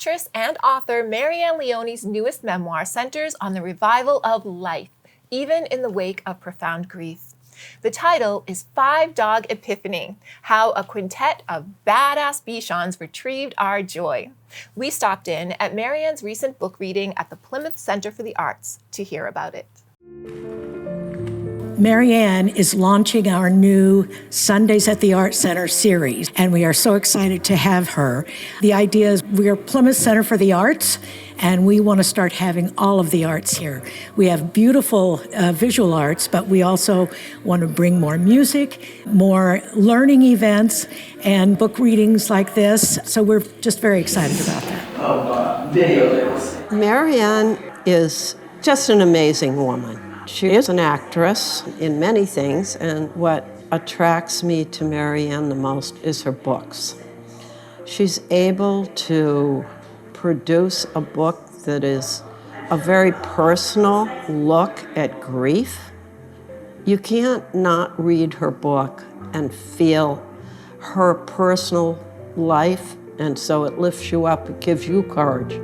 Actress and author Marianne Leone's newest memoir centers on the revival of life, even in the wake of profound grief. The title is 5-Dog Epiphany, How a Quintet of Badass Bichons Retrieved Our Joy. We stopped in at Marianne's recent book reading at the Plymouth Center for the Arts to hear about it. Marianne is launching our new Sundays at the Art Center series, and we are so excited to have her. The idea is we are Plymouth Center for the Arts, and we want to start having all of the arts here. We have beautiful visual arts, but we also want to bring more music, more learning events, and book readings like this. So we're just very excited about that. Marianne is just an amazing woman. She is an actress in many things, and what attracts me to Marianne the most is her books. She's able to produce a book that is a very personal look at grief. You can't not read her book and feel her personal life, and so it lifts you up, it gives you courage.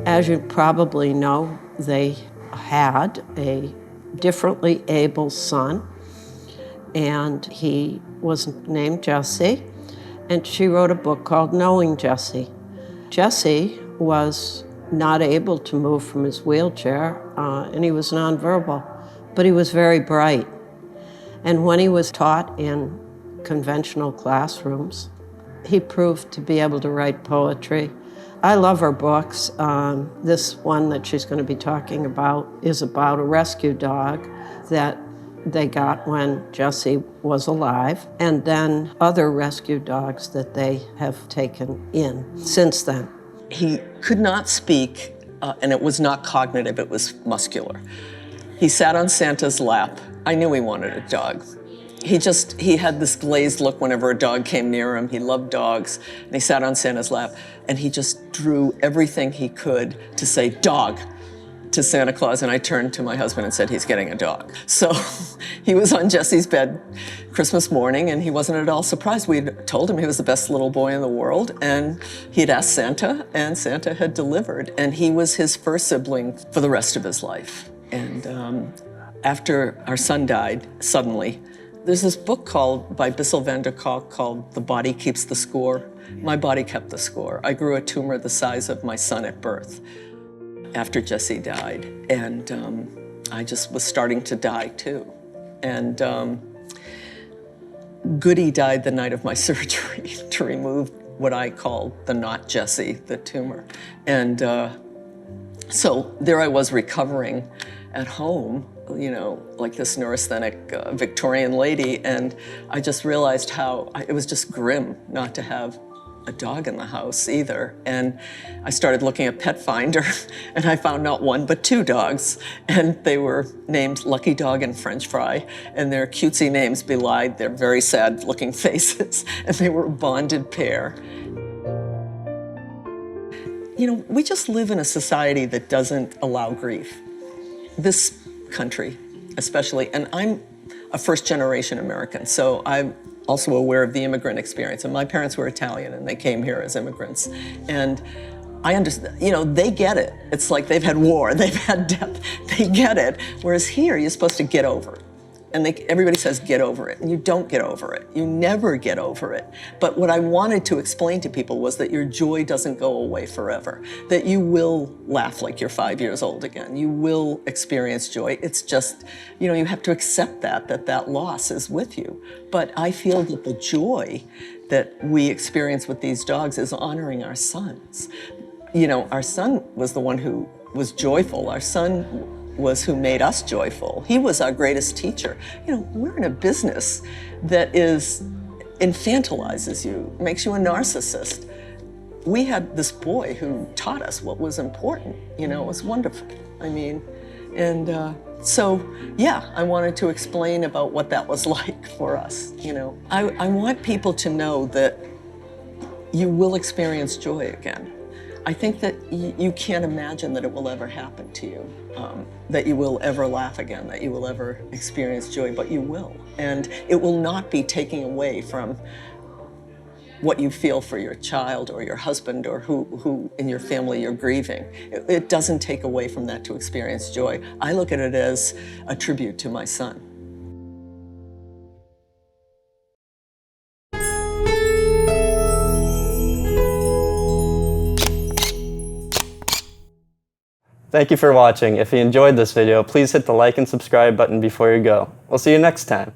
As you probably know, they had a differently able son, and he was named Jesse, and she wrote a book called Knowing Jesse. Jesse was not able to move from his wheelchair, and he was nonverbal, but he was very bright. And when he was taught in conventional classrooms, he proved to be able to write poetry. I love her books. This one that she's going to be talking about is about a rescue dog that they got when Jesse was alive, and then other rescue dogs that they have taken in since then. He could not speak, and it was not cognitive, it was muscular. He sat on Santa's lap. I knew he wanted a dog. He had this glazed look whenever a dog came near him. He loved dogs, and he sat on Santa's lap, and he just drew everything he could to say, "Dog," to Santa Claus, and I turned to my husband and said, "He's getting a dog." So he was on Jesse's bed Christmas morning, and he wasn't at all surprised. We'd told him he was the best little boy in the world, and he'd asked Santa, and Santa had delivered, and he was his first sibling for the rest of his life. And after our son died, suddenly, there's this book by Bissell van der Kolk called The Body Keeps the Score. My body kept the score. I grew a tumor the size of my son at birth after Jesse died. And I just was starting to die too. And Goody died the night of my surgery to remove what I called the not Jesse, the tumor. And so there I was recovering at home, you know, like this neurasthenic Victorian lady, and I just realized how it was just grim not to have a dog in the house either. And I started looking at Pet Finder, and I found not one but 2 dogs, and they were named Lucky Dog and French Fry, and their cutesy names belied their very sad-looking faces, and they were a bonded pair. You know, we just live in a society that doesn't allow grief. This country, especially, and I'm a first-generation American, so I'm also aware of the immigrant experience. And my parents were Italian, and they came here as immigrants. And I understand, you know, they get it. It's like they've had war, they've had death, they get it. Whereas here, you're supposed to get over it. And everybody says, get over it, and you don't get over it. You never get over it. But what I wanted to explain to people was that your joy doesn't go away forever, that you will laugh like you're 5 years old again. You will experience joy. It's just, you know, you have to accept that loss is with you. But I feel that the joy that we experience with these dogs is honoring our sons. You know, our son was the one who was joyful. Our son was who made us joyful. He was our greatest teacher. You know, we're in a business that infantilizes you, makes you a narcissist. We had this boy who taught us what was important. You know, it was wonderful. I mean, and so, yeah, I wanted to explain about what that was like for us, you know. I want people to know that you will experience joy again. I think that you can't imagine that it will ever happen to you, that you will ever laugh again, that you will ever experience joy, but you will. And it will not be taking away from what you feel for your child or your husband or who in your family you're grieving. It doesn't take away from that to experience joy. I look at it as a tribute to my son. Thank you for watching. If you enjoyed this video, please hit the like and subscribe button before you go. We'll see you next time.